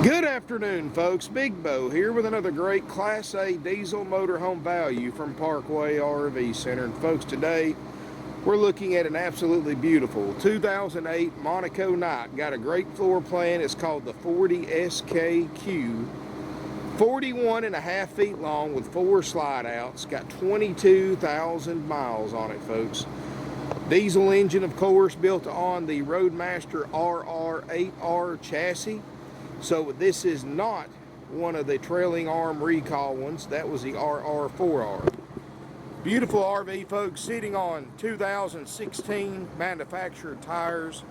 Good afternoon, folks. Big Bo here with another great Class A diesel motorhome value from Parkway RV Center. And folks, today we're looking at an absolutely beautiful 2008 Monaco Night. Got a great floor plan. It's called the 40 SKQ. 41.5 feet long with 4 slide outs. Got 22,000 miles on it, folks. Diesel engine, of course, built on the Roadmaster RR8R chassis. So this is not one of the trailing arm recall ones. That was the RR4R. Beautiful RV, folks, sitting on 2016 manufactured tires.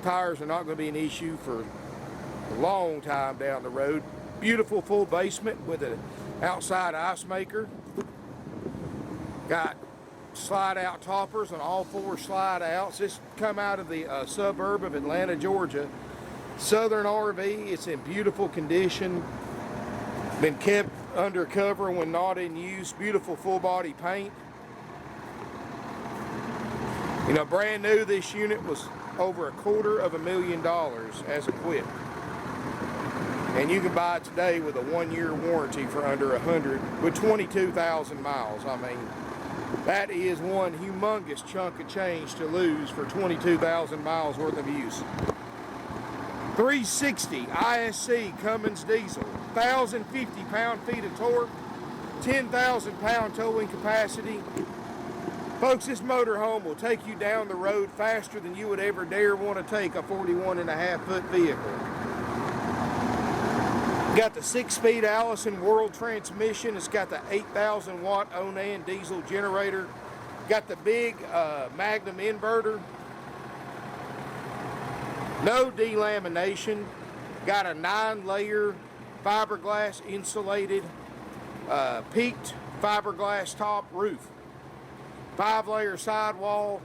Tires are not going to be an issue for a long time down the road. Beautiful full basement with an outside ice maker. Got slide out toppers on all 4 slide outs. This come out of the suburb of Atlanta, Georgia. Southern RV. It's in beautiful condition. Been kept under cover when not in use. Beautiful full body paint. You know, brand new, this unit was over $250,000 as equipped. And you can buy it today with a 1-year warranty for under $100 with 22,000 miles. I mean, that is one humongous chunk of change to lose for 22,000 miles worth of use. 360 ISC Cummins diesel, 1,050 pound-feet of torque, 10,000 pound towing capacity. Folks, this motorhome will take you down the road faster than you would ever dare want to take a 41.5 foot vehicle. Got the 6-speed Allison World transmission. It's got the 8,000 watt Onan diesel generator. Got the big Magnum inverter. No delamination. Got a 9-layer fiberglass insulated peaked fiberglass top roof. 5-layer sidewall,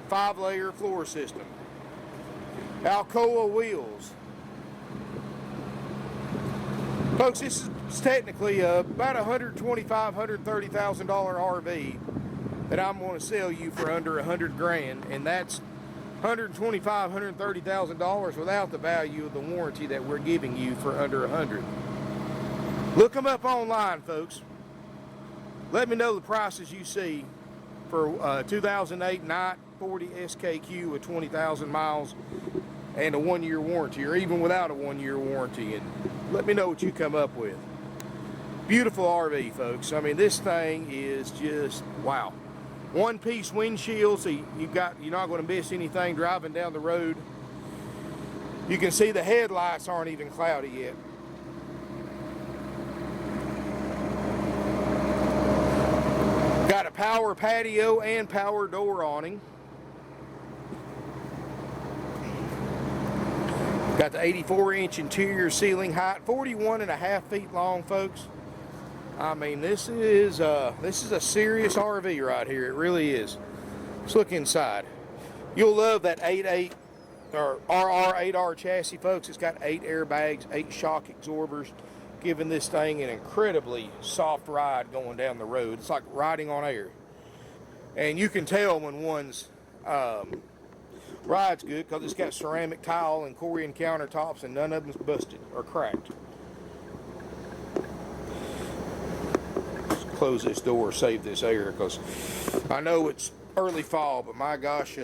5-layer floor system. Alcoa wheels. Folks, this is technically about $125,000, $130,000 RV that I'm going to sell you for under $100,000, and that's $125,000, $130,000 without the value of the warranty that we're giving you for under $100,000. Look them up online, folks. Let me know the prices you see for 2008 Night 40 SKQ with 20,000 miles and a 1-year warranty, or even without a 1-year warranty, and let me know what you come up with. Beautiful RV, folks. I mean, this thing is just wow. 1-piece windshield, so you're not going to miss anything driving down the road. You can see the headlights aren't even cloudy yet. Got a power patio and power door awning. Got the 84-inch interior ceiling height, 41.5 feet long, folks. I mean, this is a serious RV right here. It really is. Let's look inside. You'll love that 8.8 or RR8R chassis, folks. It's got 8 airbags, 8 shock absorbers, giving this thing an incredibly soft ride going down the road. It's like riding on air. And you can tell when one's ride's good because it's got ceramic tile and Corian countertops, and none of them's busted or cracked. Close this door, save this air, because I know it's early fall, but my gosh,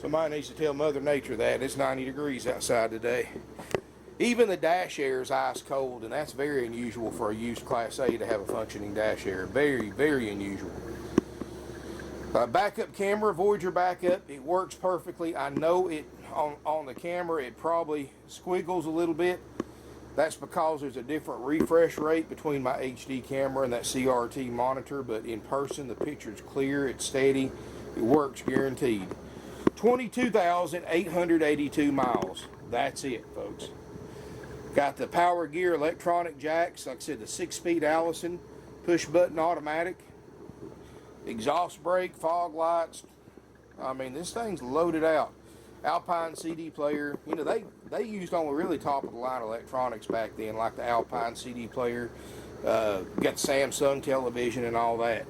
somebody needs to tell Mother Nature that it's 90 degrees outside today. Even the dash air is ice cold, and that's very unusual for a used Class A to have a functioning dash air. Very, very unusual. Backup camera, Voyager backup, it works perfectly. I know it on the camera it probably squiggles a little bit. That's because there's a different refresh rate between my HD camera and that CRT monitor, but in person the picture's clear, it's steady, it works guaranteed. 22,882 miles. That's it, folks. Got the power gear electronic jacks, like I said, the 6-speed Allison, push button automatic, exhaust brake, fog lights. I mean, this thing's loaded out. Alpine CD player. You know, they used only really top of the line electronics back then, like the Alpine CD player. Got the Samsung television and all that.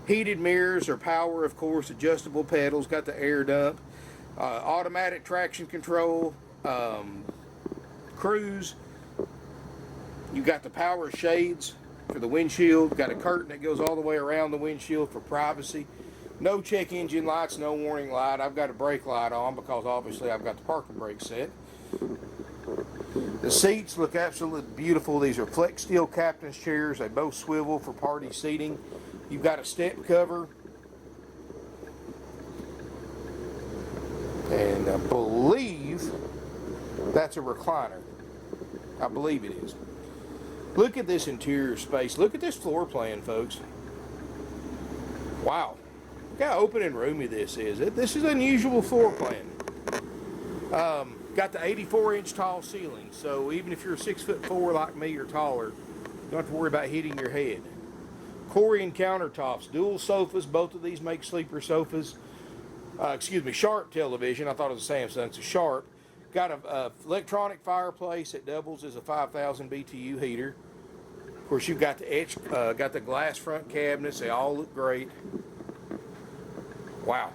Heated mirrors or power, of course, adjustable pedals, got the air dump, automatic traction control, cruise. You got the power shades for the windshield. Got a curtain that goes all the way around the windshield for privacy. No check engine lights, no warning light. I've got a brake light on because obviously I've got the parking brake set. The seats look absolutely beautiful. These are flex steel captain's chairs. They both swivel for party seating. You've got a step cover. And I believe that's a recliner. I believe it is. Look at this interior space. Look at this floor plan, folks. Wow. Look how open and roomy this is. This is unusual floor plan. Got the 84-inch tall ceiling, so even if you're 6'4" like me or taller, you don't have to worry about hitting your head. Corian countertops, dual sofas. Both of these make sleeper sofas. Sharp television. I thought it was a Samsung. It's a Sharp. Got a electronic fireplace that doubles as a 5,000 BTU heater. Of course, you've got the glass front cabinets. They all look great. Wow.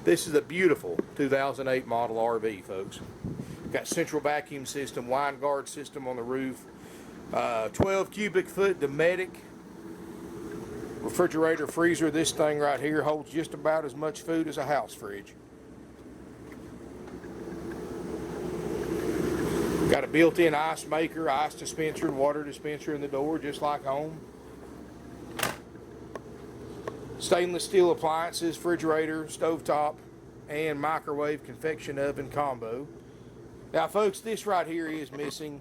This is a beautiful 2008 model RV, folks. Got central vacuum system, wine guard system on the roof. 12 cubic foot Dometic refrigerator freezer. This thing right here holds just about as much food as a house fridge. Got a built-in ice maker, ice dispenser, and water dispenser in the door, just like home. Stainless steel appliances, refrigerator, stovetop, and microwave convection oven combo. Now, folks, this right here is missing.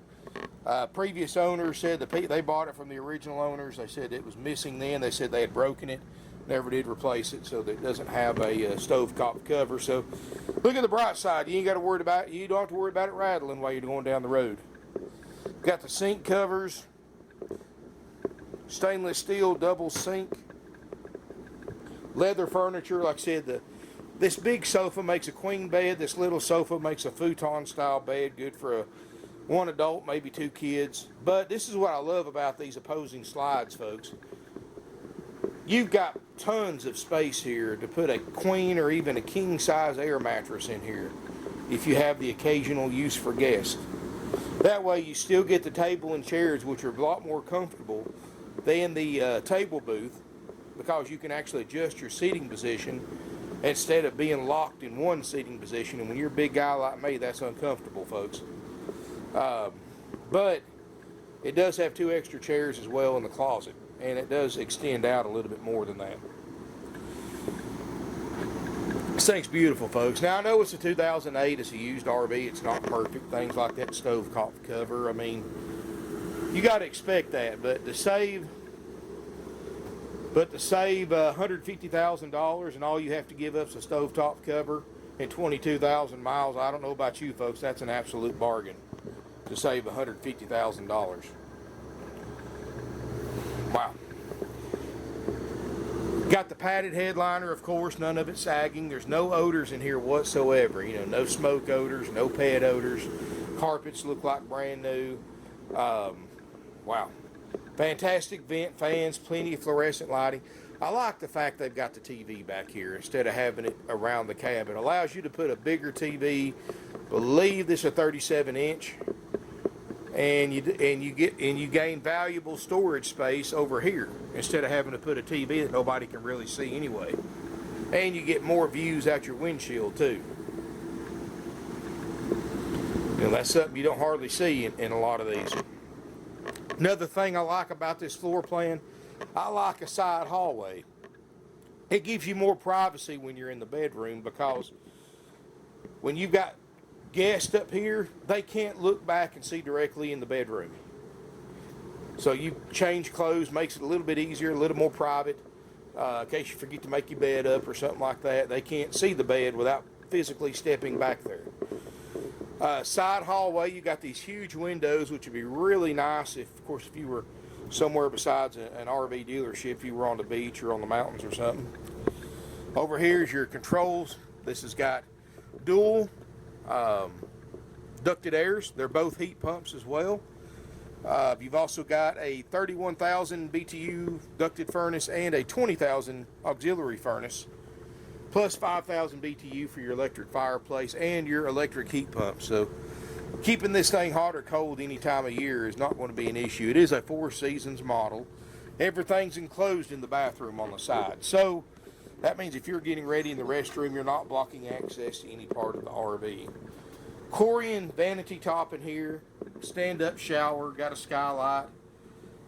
Previous owners said they bought it from the original owners. They said it was missing then. They said they had broken it, never did replace it, so that it doesn't have a stovetop cover. So, look at the bright side. You don't have to worry about it rattling while you're going down the road. Got the sink covers, stainless steel double sink, leather furniture. Like I said, this big sofa makes a queen bed. This little sofa makes a futon style bed, good for one adult, maybe two kids. But this is what I love about these opposing slides, folks. You've got tons of space here to put a queen or even a king size air mattress in here if you have the occasional use for guests. That way you still get the table and chairs, which are a lot more comfortable than the table booth, because you can actually adjust your seating position instead of being locked in one seating position. And when you're a big guy like me, that's uncomfortable, folks. But it does have two extra chairs as well in the closet, and it does extend out a little bit more than that. This thing's beautiful, folks. Now, I know it's a 2008, it's a used RV, it's not perfect. Things like that stovetop cover, I mean, you got to expect that. But to save $150,000 and all you have to give up is a stovetop cover and 22,000 miles, I don't know about you folks, that's an absolute bargain to save $150,000. Wow. Got the padded headliner, of course, none of it sagging. There's no odors in here whatsoever. You know, no smoke odors, no pet odors. Carpets look like brand new. Wow. Fantastic vent fans, plenty of fluorescent lighting. I like the fact they've got the TV back here instead of having it around the cab. It allows you to put a bigger TV. I believe this is a 37-inch. And you gain valuable storage space over here instead of having to put a TV that nobody can really see anyway. And you get more views out your windshield too. You know, that's something you don't hardly see in a lot of these. Another thing I like about this floor plan, I like a side hallway. It gives you more privacy when you're in the bedroom, because when you've got guests up here, they can't look back and see directly in the bedroom. So you change clothes, makes it a little bit easier, a little more private. In case you forget to make your bed up or something like that, they can't see the bed without physically stepping back there. Side hallway, you got these huge windows, which would be really nice if, of course, if you were somewhere besides an RV dealership, if you were on the beach or on the mountains or something. Over here is your controls. This has got dual ducted airs. They're both heat pumps as well. You've also got a 31,000 BTU ducted furnace and a 20,000 auxiliary furnace. plus 5,000 BTU for your electric fireplace and your electric heat pump. So keeping this thing hot or cold any time of year is not going to be an issue. It is a 4 seasons model. Everything's enclosed in the bathroom on the side. So that means if you're getting ready in the restroom, you're not blocking access to any part of the RV. Corian vanity top in here, stand-up shower, got a skylight.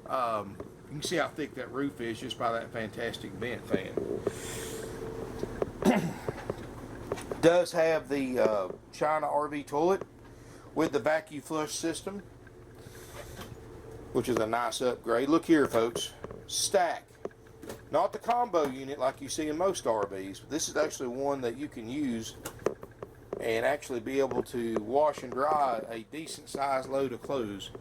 You can see how thick that roof is just by that fantastic vent fan. Does have the China RV toilet with the vacuum flush system, which is a nice upgrade. Look here, folks. Stack. Not the combo unit like you see in most RVs. But this is actually one that you can use and actually be able to wash and dry a decent sized load of clothes.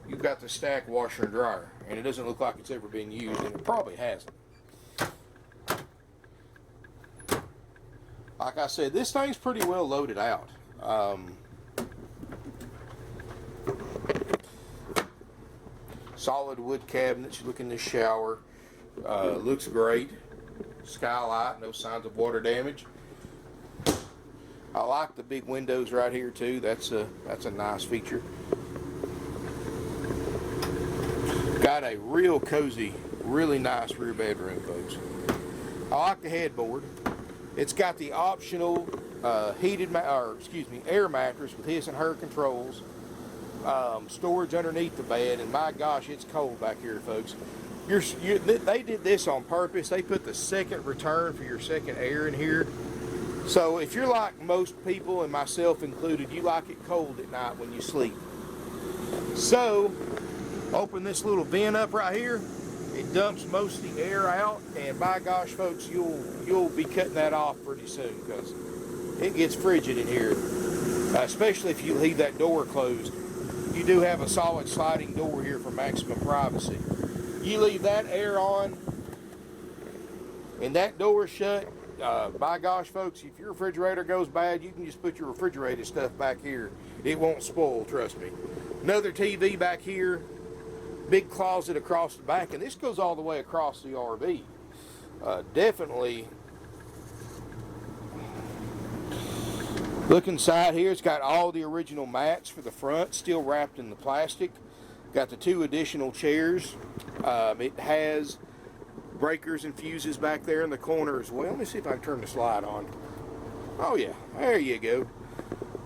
You've got the stack washer and dryer, and it doesn't look like it's ever been used, and it probably hasn't. Like I said, this thing's pretty well loaded out. Solid wood cabinets. You look in the shower. Looks great. Skylight, no signs of water damage. I like the big windows right here too. That's a nice feature. Got a real cozy, really nice rear bedroom, folks. I like the headboard. It's got the optional air mattress with his and her controls. Storage underneath the bed, and my gosh, it's cold back here, folks. They did this on purpose. They put the second return for your second air in here. So if you're like most people, and myself included, you like it cold at night when you sleep. So open this little vent up right here. It dumps most of the air out, and by gosh, folks, you'll be cutting that off pretty soon because it gets frigid in here, especially if you leave that door closed. You do have a solid sliding door here for maximum privacy. You leave that air on and that door shut, by gosh, folks, if your refrigerator goes bad, you can just put your refrigerated stuff back here. It won't spoil, trust me. Another TV back here, big closet across the back, and this goes all the way across the RV. Definitely look inside here. It's got all the original mats for the front, still wrapped in the plastic. Got the 2 additional chairs. It has breakers and fuses back there in the corner as well. Let me see if I can turn the slide on. Oh yeah, there you go.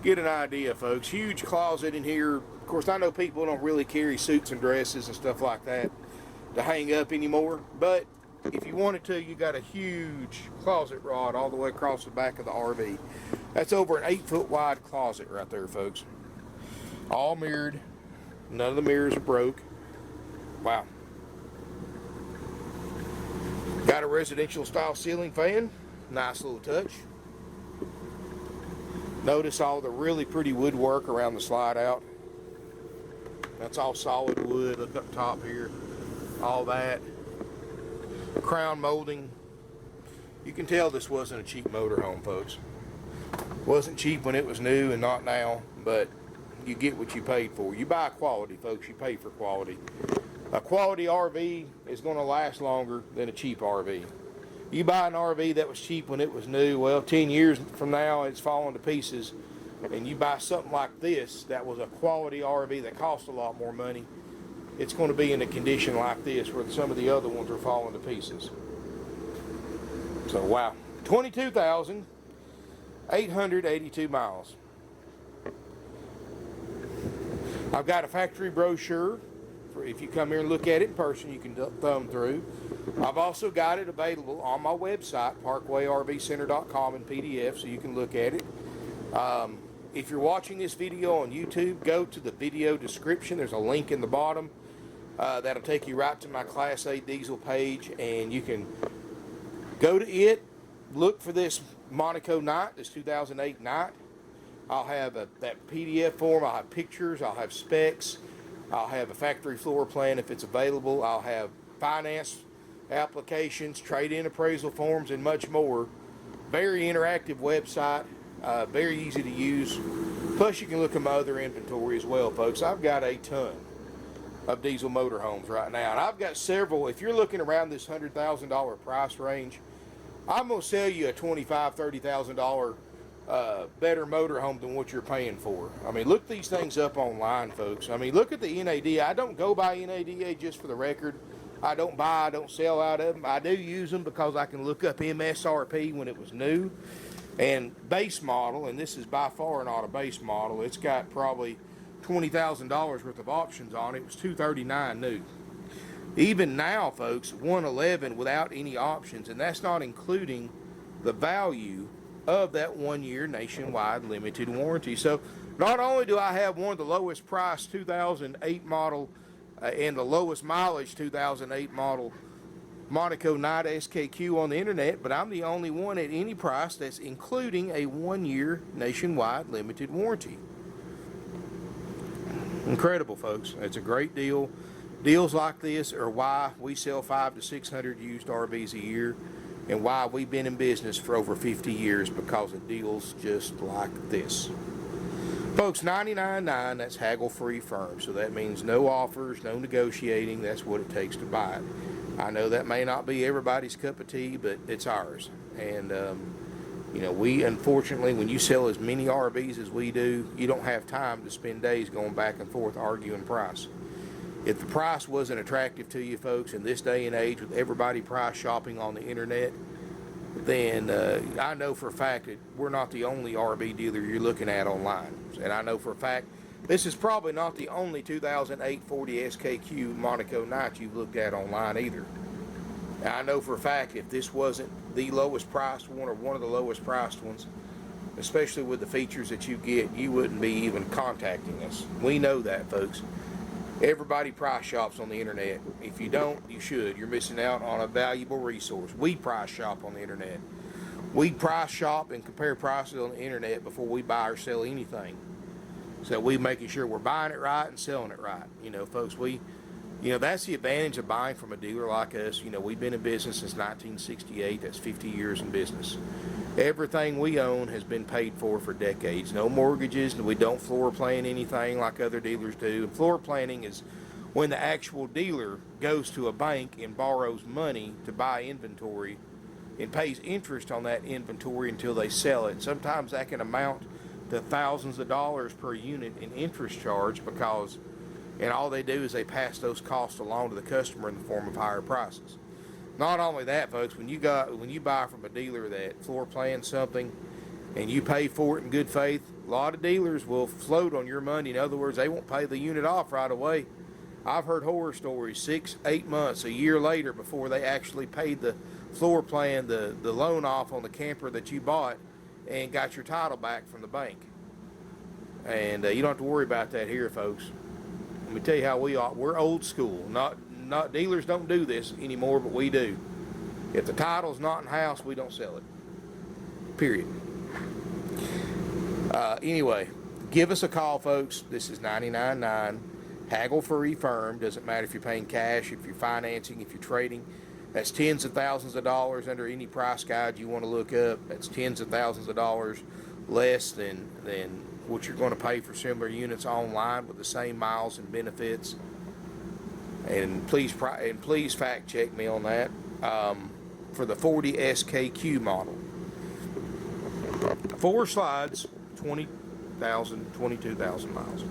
Get an idea, folks. Huge closet in here. Of course, I know people don't really carry suits and dresses and stuff like that to hang up anymore, but if you wanted to, you got a huge closet rod all the way across the back of the RV. That's over an 8-foot wide closet right there, folks. All mirrored. None of the mirrors are broke. Wow. Got a residential style ceiling fan. Nice little touch. Notice all the really pretty woodwork around the slide out. That's all solid wood. Look up top here. All that. Crown molding. You can tell this wasn't a cheap motorhome, folks. Wasn't cheap when it was new and not now, but you get what you paid for. You buy quality, folks. You pay for quality. A quality RV is going to last longer than a cheap RV. You buy an RV that was cheap when it was new, well, 10 years from now it's falling to pieces, and you buy something like this that was a quality RV that cost a lot more money, it's going to be in a condition like this where some of the other ones are falling to pieces. So wow, 22,882 miles. I've got a factory brochure for if you come here and look at it in person, you can thumb through. I've also got it available on my website, parkwayrvcenter.com, in PDF, so you can look at it. If you're watching this video on YouTube, go to the video description. There's a link in the bottom that'll take you right to my Class A diesel page, and you can go to it, look for this Monaco Night, this 2008 Night. I'll have that PDF form. I'll have pictures. I'll have specs. I'll have a factory floor plan if it's available. I'll have finance applications, trade-in appraisal forms, and much more. Very interactive website, very easy to use. Plus, you can look at my other inventory as well, folks. I've got a ton of diesel motorhomes right now, and I've got several. If you're looking around this $100,000 price range, I'm going to sell you a $25,000, $30,000 better motorhome than what you're paying for. I mean, look these things up online, folks. I mean, look at the NADA. I don't go by NADA, just for the record. I don't sell out of them. I do use them because I can look up MSRP when it was new. And base model, and this is by far not a base model, it's got probably $20,000 worth of options on it. It was $239 new. Even now, folks, $111 without any options, and that's not including the value of that 1 year nationwide limited warranty. So not only do I have one of the lowest price 2008 model and the lowest mileage 2008 model Monaco Night SKQ on the internet, but I'm the only one at any price that's including a 1 year nationwide limited warranty. Incredible, folks. It's a great deal. Deals like this are why we sell 500 to 600 used RVs a year, and why we've been in business for over 50 years, because of deals just like this. Folks, $99.9, that's haggle-free firm, so that means no offers, no negotiating. That's what it takes to buy it. I know that may not be everybody's cup of tea, but it's ours. And, you know, we, unfortunately, when you sell as many RVs as we do, you don't have time to spend days going back and forth arguing price. If the price wasn't attractive to you, folks, in this day and age with everybody price shopping on the internet, then I know for a fact that we're not the only RV dealer you're looking at online. And I know for a fact this is probably not the only 2008 40 SKQ Monaco Night you've looked at online either. Now, I know for a fact if this wasn't the lowest priced one or one of the lowest priced ones, especially with the features that you get, you wouldn't be even contacting us. We know that, folks. Everybody price shops on the internet. If you don't, you should. You're missing out on a valuable resource. We price shop on the internet. We price shop and compare prices on the internet before we buy or sell anything. So we making sure we're buying it right and selling it right. You know, folks, that's the advantage of buying from a dealer like us. You know, we've been in business since 1968. That's 50 years in business. Everything we own has been paid for decades. No mortgages, and we don't floor plan anything like other dealers do. And floor planning is when the actual dealer goes to a bank and borrows money to buy inventory and pays interest on that inventory until they sell it. Sometimes that can amount to thousands of dollars per unit in interest charge, because, and all they do is they pass those costs along to the customer in the form of higher prices. Not only that, folks, when you buy from a dealer that floor plans something and you pay for it in good faith, a lot of dealers will float on your money. In other words, they won't pay the unit off right away. I've heard horror stories 6, 8 months, a year later before they actually paid the floor plan, the loan off on the camper that you bought and got your title back from the bank. And you don't have to worry about that here, folks. Let me tell you how we are. We're old school. Not dealers don't do this anymore, but we do. If the title's not in house, we don't sell it. Period. Anyway, give us a call, folks. This is $99.9. Haggle-free firm. Doesn't matter if you're paying cash, if you're financing, if you're trading. That's tens of thousands of dollars under any price guide you want to look up. That's tens of thousands of dollars less than what you're going to pay for similar units online with the same miles and benefits. And please fact check me on that. For the 40 SKQ model, 4 slides, 22,000 miles.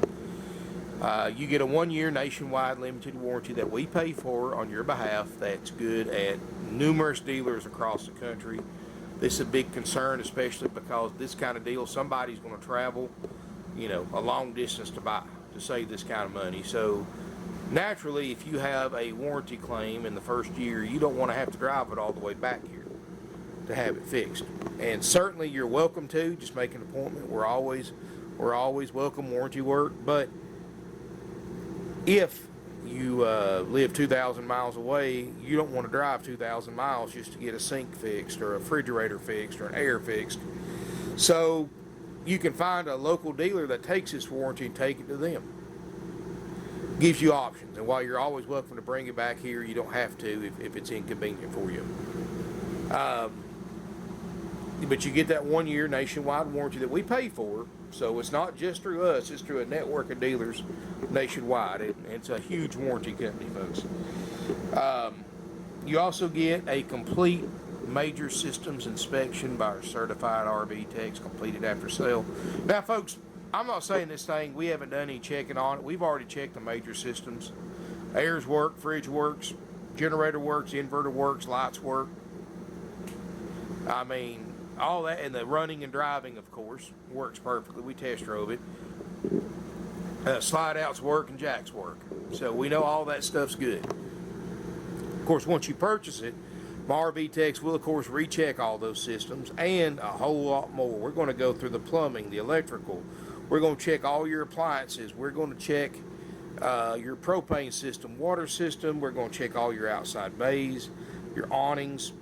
You get a 1 year nationwide limited warranty that we pay for on your behalf. That's good at numerous dealers across the country. This is a big concern, especially because this kind of deal, somebody's going to travel, a long distance to save this kind of money. So naturally, if you have a warranty claim in the first year, you don't want to have to drive it all the way back here to have it fixed. And certainly you're welcome to. Just make an appointment. We're always welcome warranty work. But if you live 2,000 miles away, you don't want to drive 2,000 miles just to get a sink fixed or a refrigerator fixed or an air fixed. So you can find a local dealer that takes this warranty and take it to them. Gives you options, and while you're always welcome to bring it back here, you don't have to if it's inconvenient for you. But you get that 1 year nationwide warranty that we pay for, so it's not just through us, it's through a network of dealers nationwide. It's a huge warranty company, folks. You also get a complete major systems inspection by our certified RV techs completed after sale. Now, folks, I'm not saying this thing, we haven't done any checking on it. We've already checked the major systems. Airs work, fridge works, generator works, inverter works, lights work. I mean, all that, and the running and driving, of course, works perfectly. We test drove it. Slide outs work and jacks work. So we know all that stuff's good. Of course, once you purchase it, my RV techs will, of course, recheck all those systems and a whole lot more. We're going to go through the plumbing, the electrical. We're going to check all your appliances. We're going to check your propane system, water system. We're going to check all your outside bays, your awnings.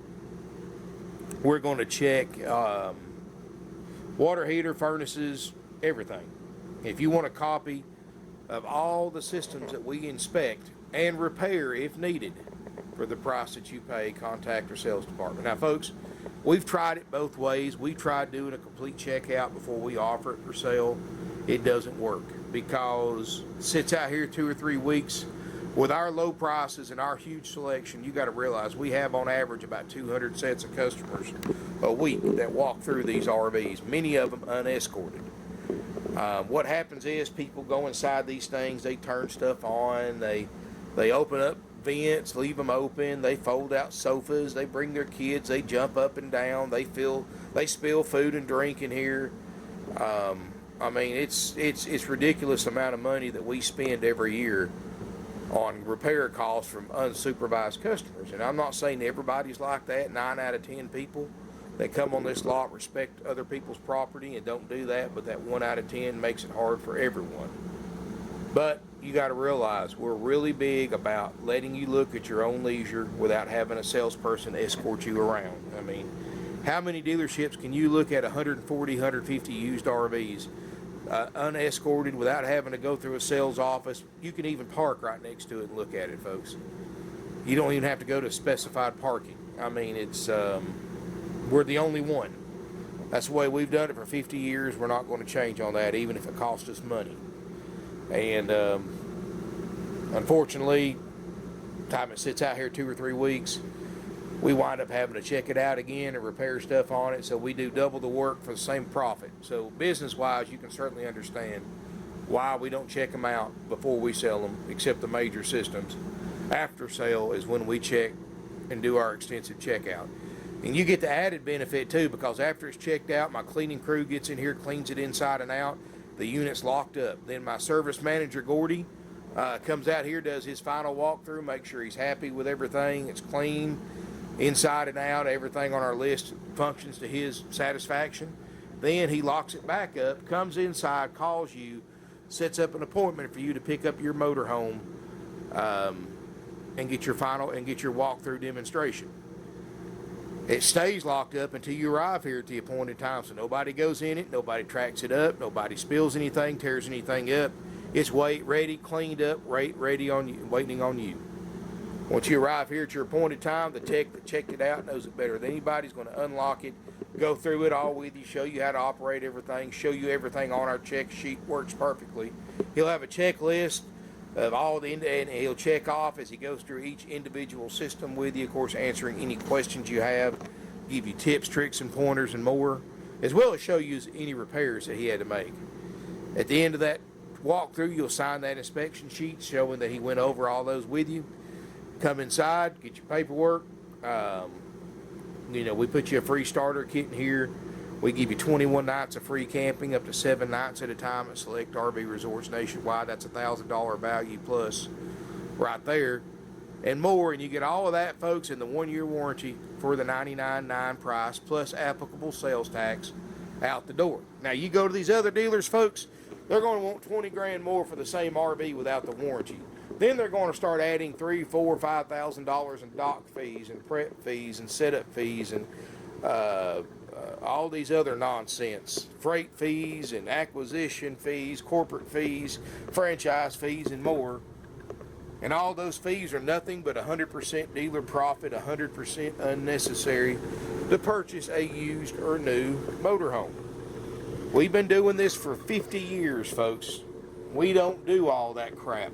We're going to check water heater, furnaces, everything. If you want a copy of all the systems that we inspect and repair if needed for the price that you pay, contact our sales department. Now, folks, we've tried it both ways. We tried doing a complete checkout before we offer it for sale. It doesn't work because it sits out here 2 or 3 weeks. With our low prices and our huge selection, you got to realize we have on average about 200 sets of customers a week that walk through these RVs, many of them unescorted. What happens is people go inside these things, they turn stuff on, they open up vents, leave them open, they fold out sofas, they bring their kids, they jump up and down, they spill food and drink in here. I mean, it's ridiculous amount of money that we spend every year on repair costs from unsupervised customers. And I'm not saying everybody's like that. 9 out of 10 people that come on this lot respect other people's property and don't do that, but that 1 out of 10 makes it hard for everyone. But you got to realize we're really big about letting you look at your own leisure without having a salesperson escort you around. I mean, how many dealerships can you look at 140, 150 used RVs unescorted without having to go through a sales office? You can even park right next to it and look at it, folks. You don't even have to go to specified parking. I mean, it's we're the only one. That's the way we've done it for 50 years. We're not going to change on that, even if it costs us money. And unfortunately, time it sits out here 2 or 3 weeks, we wind up having to check it out again and repair stuff on it, so we do double the work for the same profit. So business-wise, you can certainly understand why we don't check them out before we sell them, except the major systems. After sale is when we check and do our extensive checkout. And you get the added benefit too, because after it's checked out, my cleaning crew gets in here, cleans it inside and out. The unit's locked up. Then my service manager, Gordy, comes out here, does his final walkthrough, make sure he's happy with everything. It's clean inside and out. Everything on our list functions to his satisfaction. Then he locks it back up, comes inside, calls you, sets up an appointment for you to pick up your motorhome and get your walkthrough demonstration. It stays locked up until you arrive here at the appointed time, so nobody goes in it, nobody tracks it up, nobody spills anything, tears anything up. It's ready, cleaned up, ready on you, waiting on you. Once you arrive here at your appointed time, the tech that checked it out knows it better than anybody's going to unlock it, go through it all with you, show you how to operate everything, show you everything on our check sheet works perfectly. He'll have a checklist of all the, and he'll check off as he goes through each individual system with you, of course, answering any questions you have, give you tips, tricks, and pointers and more, as well as show you any repairs that he had to make. At the end of that walkthrough, you'll sign that inspection sheet showing that he went over all those with you. Come inside, get your paperwork. We put you a free starter kit in here. We give you 21 nights of free camping, up to 7 nights at a time at select RV resorts nationwide. That's $1,000 value plus right there and more. And you get all of that, folks, in the 1-year warranty for the $99.9 price plus applicable sales tax out the door. Now, you go to these other dealers, folks, they're going to want 20 grand more for the same RV without the warranty. Then they're going to start adding $3,000, $4,000, $5,000 in dock fees and prep fees and setup fees and all these other nonsense, freight fees and acquisition fees, corporate fees, franchise fees, and more. And all those fees are nothing but 100% dealer profit, 100% unnecessary to purchase a used or new motorhome. We've been doing this for 50 years, folks. We don't do all that crap.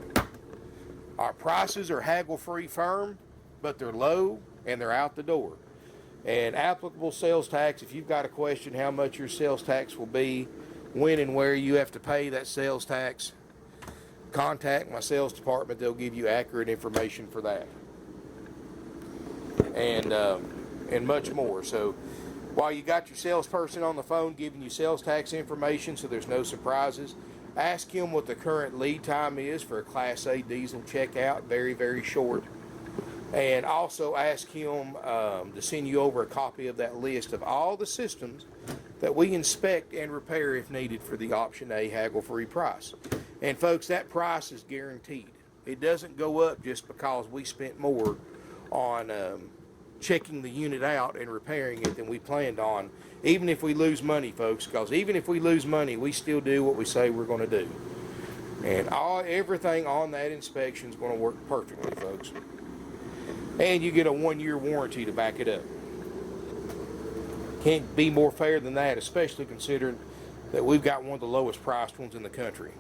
Our prices are haggle-free firm, but they're low and they're out the door. And applicable sales tax, if you've got a question how much your sales tax will be, when and where you have to pay that sales tax, contact my sales department. They'll give you accurate information for that. And much more. So while you got your salesperson on the phone giving you sales tax information so there's no surprises, ask him what the current lead time is for a Class A diesel checkout. Very, very short. And also ask him to send you over a copy of that list of all the systems that we inspect and repair if needed for the Option A haggle-free price. And folks, that price is guaranteed. It doesn't go up just because we spent more on checking the unit out and repairing it than we planned on, even if we lose money, folks, because even if we lose money, we still do what we say we're going to do. And everything on that inspection is going to work perfectly, folks. And you get a 1-year warranty to back it up. Can't be more fair than that, especially considering that we've got one of the lowest priced ones in the country.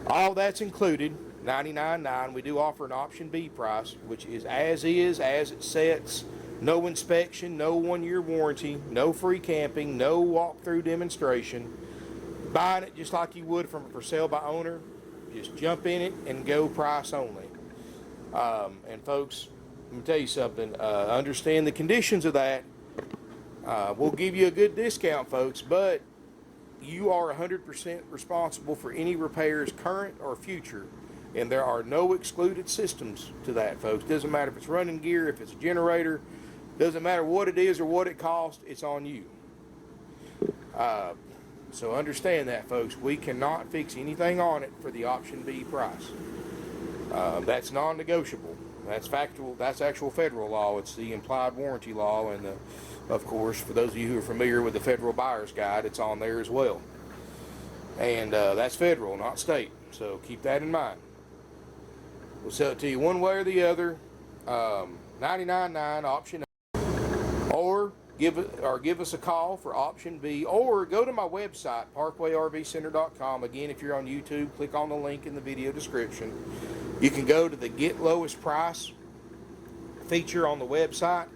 All that's included, $99.9. We do offer an Option B price, which is, as it sets. No inspection, no 1-year warranty, no free camping, no walkthrough demonstration. Buying it just like you would from a for sale by owner. Just jump in it and go price only. And folks, let me tell you something. Understand the conditions of that. We'll give you a good discount, folks, but you are 100% responsible for any repairs, current or future. And there are no excluded systems to that, folks. Doesn't matter if it's running gear, if it's a generator. Doesn't matter what it is or what it costs. It's on you. So understand that, folks. We cannot fix anything on it for the Option B price. That's non-negotiable. That's factual. That's actual federal law. It's the implied warranty law, and of course, for those of you who are familiar with the Federal Buyer's Guide, it's on there as well. And that's federal, not state. So keep that in mind. We'll sell it to you one way or the other. $99.9 Option A, or give us a call for Option B, or go to my website, parkwayrvcenter.com. Again, if you're on YouTube, click on the link in the video description. You can go to the Get Lowest Price feature on the website,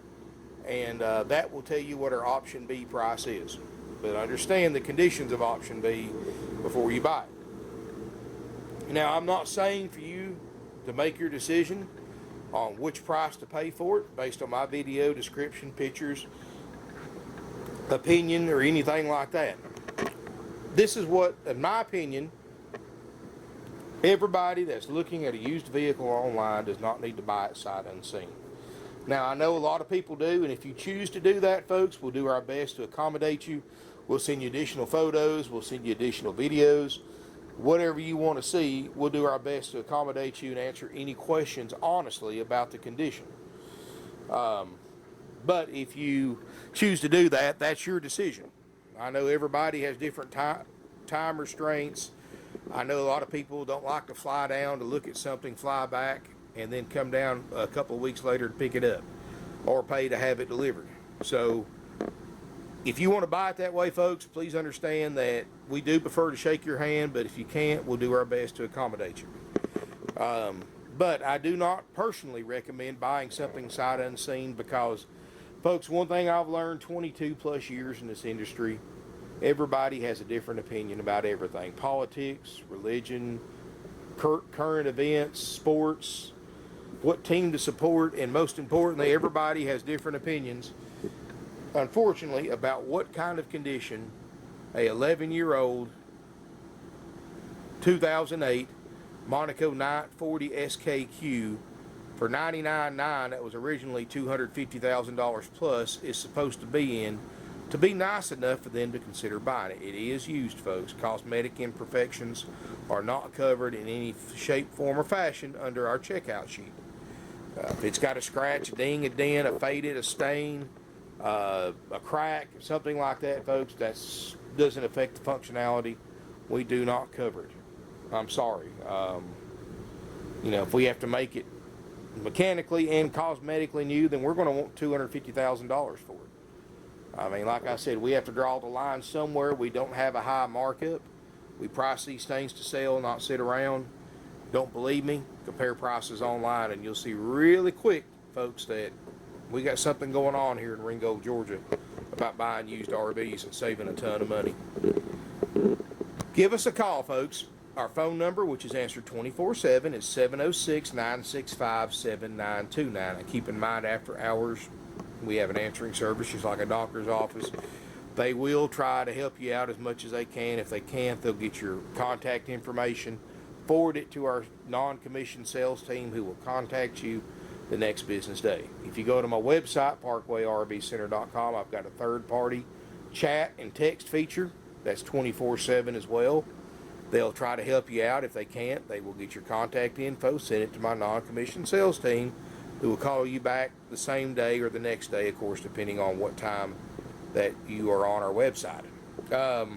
and that will tell you what our Option B price is. But understand the conditions of Option B before you buy it. Now, I'm not saying for you to make your decision on which price to pay for it based on my video description, pictures, opinion, or anything like that. This is what, in my opinion, everybody that's looking at a used vehicle online does not need to buy it sight unseen. Now, I know a lot of people do, and if you choose to do that, folks, we'll do our best to accommodate you. We'll send you additional photos, we'll send you additional videos. Whatever you want to see, we'll do our best to accommodate you and answer any questions honestly about the condition. But if you choose to do that, that's your decision. I know everybody has different time restraints. I know a lot of people don't like to fly down to look at something, fly back, and then come down a couple of weeks later to pick it up or pay to have it delivered. So if you want to buy it that way, folks, please understand that we do prefer to shake your hand, but if you can't, we'll do our best to accommodate you. But I do not personally recommend buying something sight unseen because, folks, one thing I've learned 22 plus years in this industry, everybody has a different opinion about everything. Politics, religion, current events, sports, what team to support, and most importantly, everybody has different opinions, unfortunately, about what kind of condition a 11-year-old 2008 Monaco 940 SKQ for $99.9, that was originally $250,000 plus, is supposed to be in, to be nice enough for them to consider buying it. It is used, folks. Cosmetic imperfections are not covered in any shape, form, or fashion under our checkout sheet. If it's got a scratch, a ding, a dent, a faded, a stain, a crack, something like that, folks, that doesn't affect the functionality. We do not cover it. I'm sorry. You know, if we have to make it mechanically and cosmetically new, then we're going to want $250,000 for it. I mean, like I said, we have to draw the line somewhere. We don't have a high markup. We price these things to sell, not sit around. Don't believe me? Compare prices online, and you'll see really quick, folks, that We got something going on here in Ringgold, Georgia about buying used RVs and saving a ton of money. Give us a call, folks. Our phone number, which is answered 24/7, is 706-965-7929. And keep in mind, after hours, we have an answering service, just like a doctor's office. They will try to help you out as much as they can. If they can't, they'll get your contact information, forward it to our non-commissioned sales team, who will contact you the next business day. If you go to my website, parkwayRVcenter.com, I've got a third-party chat and text feature that's 24/7 as well. They'll try to help you out. If they can't, they will get your contact info, send it to my non-commissioned sales team, who will call you back the same day or the next day, of course, depending on what time that you are on our website. If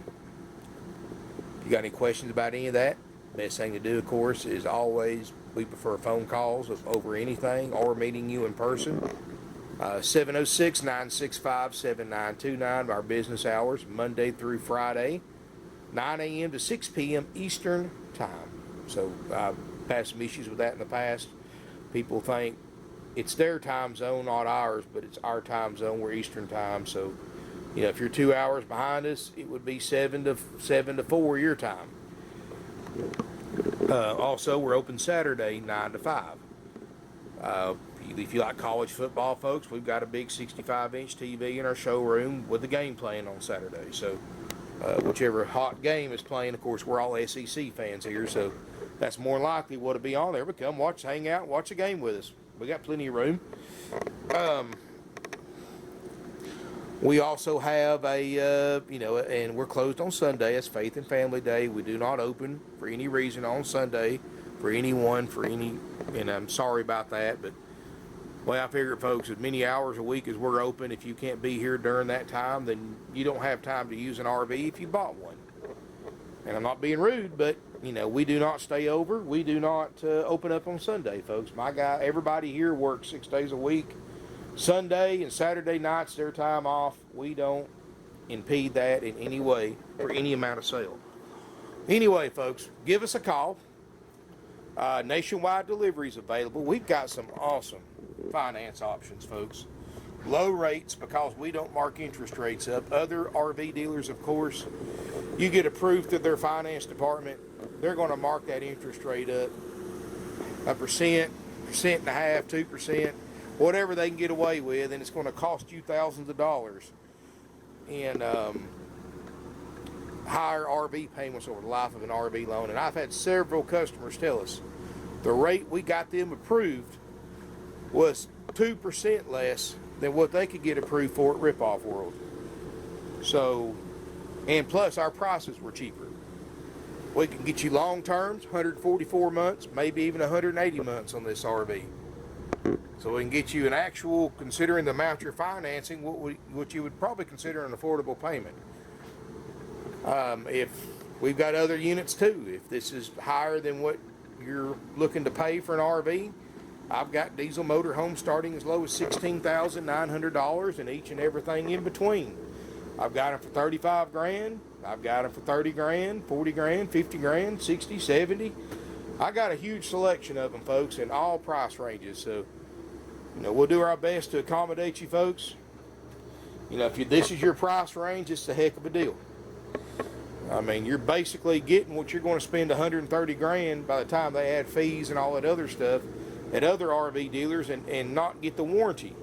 you got any questions about any of that, best thing to do, of course, is always, we prefer phone calls over anything, or meeting you in person. 706-965-7929, our business hours, Monday through Friday, 9 a.m. to 6 p.m. Eastern time. So I've had some issues with that in the past. People think it's their time zone, not ours, but it's our time zone. We're Eastern time. So, you know, if you're 2 hours behind us, it would be 7 to 4 your time. Also, we're open Saturday, 9 to 5. If you like college football, folks, we've got a big 65-inch TV in our showroom with the game playing on Saturday. So whichever hot game is playing, of course, we're all SEC fans here, so that's more likely what'll be on there. But come watch, hang out, watch a game with us. We got plenty of room. We also have and we're closed on Sunday. It's Faith and Family Day. We do not open for any reason on Sunday for anyone, and I'm sorry about that, but well, I figure, folks, as many hours a week as we're open, if you can't be here during that time, then you don't have time to use an RV if you bought one. And I'm not being rude, but, you know, we do not stay over. We do not open up on Sunday, folks. My guy, everybody here works 6 days a week. Sunday and Saturday nights, their time off. We don't impede that in any way for any amount of sale. Anyway, folks, give us a call. Nationwide deliveries available. We've got some awesome finance options, folks. Low rates because we don't mark interest rates up. Other RV dealers, of course, you get approved through their finance department, they're going to mark that interest rate up 1%, 1.5%, 2%, whatever they can get away with, and it's going to cost you thousands of dollars in higher RV payments over the life of an RV loan. And I've had several customers tell us the rate we got them approved was 2% less than what they could get approved for at Ripoff World. So, and plus our prices were cheaper. We can get you long terms, 144 months, maybe even 180 months on this RV. So we can get you an actual, considering the amount you're financing, what you would probably consider an affordable payment. If we've got other units too, if this is higher than what you're looking to pay for an RV, I've got diesel motor homes starting as low as $16,900 and each and everything in between. I've got them for 35 grand. I've got them for 30 grand, 40 grand, 50 grand, 60, 70. I got a huge selection of them, folks, in all price ranges. So, you know, we'll do our best to accommodate you, folks. You know, if this is your price range, it's a heck of a deal. I mean, you're basically getting what you're going to spend 130 grand by the time they add fees and all that other stuff at other RV dealers and not get the warranty.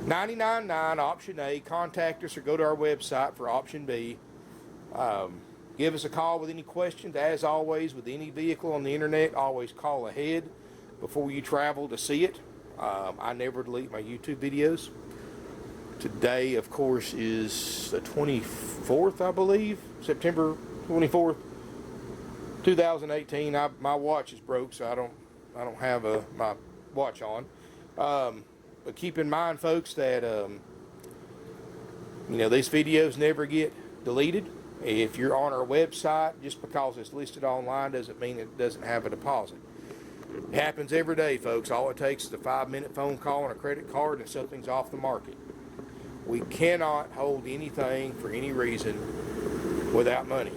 99.9 option A. Contact us or go to our website for option B. Give us a call with any questions. As always, with any vehicle on the internet, always call ahead before you travel to see it. I never delete my YouTube videos. Today, of course, is the 24th, I believe, September 24th, 2018. My watch is broke, so I don't have my watch on. But keep in mind, folks, that you know, these videos never get deleted. If you're on our website, just because it's listed online doesn't mean it doesn't have a deposit. It happens every day, folks. All it takes is a 5-minute phone call and a credit card and something's off the market. We cannot hold anything for any reason without money.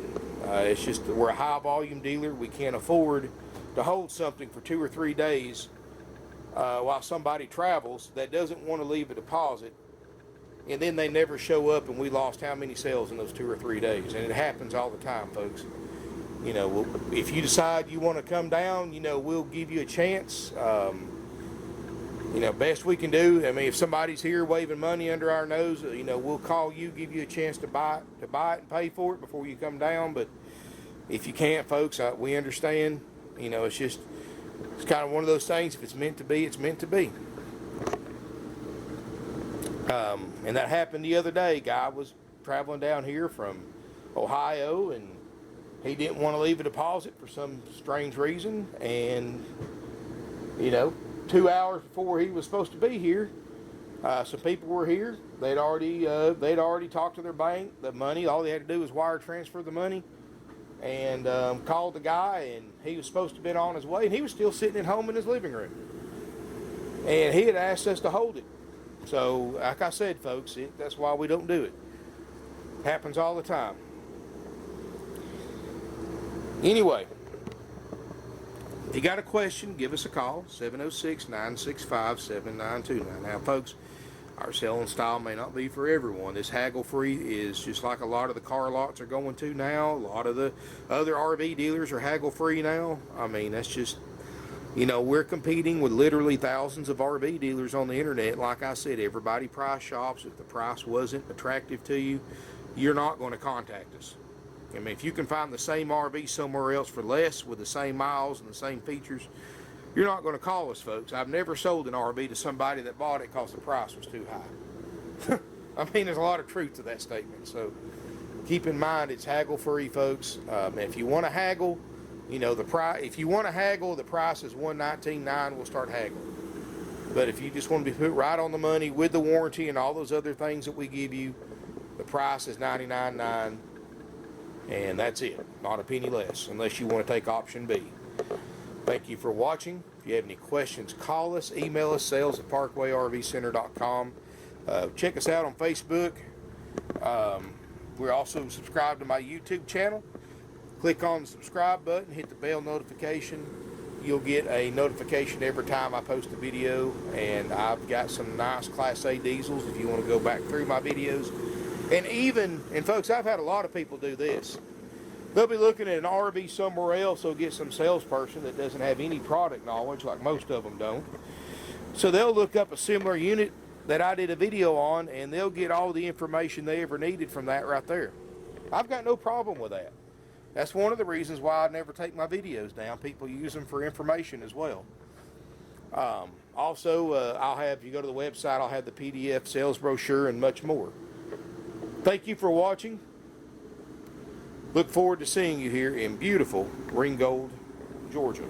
It's just that we're a high volume dealer. We can't afford to hold something for 2 or 3 days while somebody travels that doesn't want to leave a deposit, and then they never show up, and we lost how many sales in those 2 or 3 days. And it happens all the time, folks. You know, if you decide you want to come down, you know, we'll give you a chance. You know, best we can do. I mean, if somebody's here waving money under our nose, you know, we'll call you, give you a chance to buy it and pay for it before you come down. But if you can't, folks, we understand. You know, it's kind of one of those things. If it's meant to be, it's meant to be. And that happened the other day. Guy was traveling down here from Ohio, and he didn't want to leave a deposit for some strange reason. And, you know, 2 hours before he was supposed to be here, some people were here. They'd already talked to their bank. The money, all they had to do was wire transfer the money, and called the guy, and he was supposed to have been on his way, and he was still sitting at home in his living room. And he had asked us to hold it. So, like I said, folks, that's why we don't do it. Happens all the time. Anyway, if you got a question, give us a call, 706-965-7929. Now, folks, our selling style may not be for everyone. This haggle-free is just like a lot of the car lots are going to now. A lot of the other RV dealers are haggle-free now. I mean, that's just, you know, we're competing with literally thousands of RV dealers on the internet. Like I said, everybody price shops. If the price wasn't attractive to you, you're not going to contact us. I mean, if you can find the same RV somewhere else for less with the same miles and the same features, you're not going to call us, folks. I've never sold an RV to somebody that bought it because the price was too high. I mean, there's a lot of truth to that statement. So keep in mind, it's haggle-free, folks. If you want to haggle, you know, the price. If you want to haggle, the price is $119,900. We'll start haggling. But if you just want to be put right on the money with the warranty and all those other things that we give you, the price is $99,900. And that's it, not a penny less, unless you want to take option B. Thank you for watching. If you have any questions, call us, email us, sales@parkwayrvcenter.com. Check us out on Facebook. We're also subscribed to my YouTube channel. Click on the subscribe button, hit the bell notification. You'll get a notification every time I post a video. And I've got some nice Class A diesels if you want to go back through my videos. And folks, I've had a lot of people do this. They'll be looking at an RV somewhere else, so get some salesperson that doesn't have any product knowledge, like most of them don't. So they'll look up a similar unit that I did a video on, and they'll get all the information they ever needed from that right there. I've got no problem with that. That's one of the reasons why I never take my videos down. People use them for information as well. Also, I'll have, if you go to the website, I'll have the PDF sales brochure and much more. Thank you for watching. Look forward to seeing you here in beautiful Ringgold, Georgia.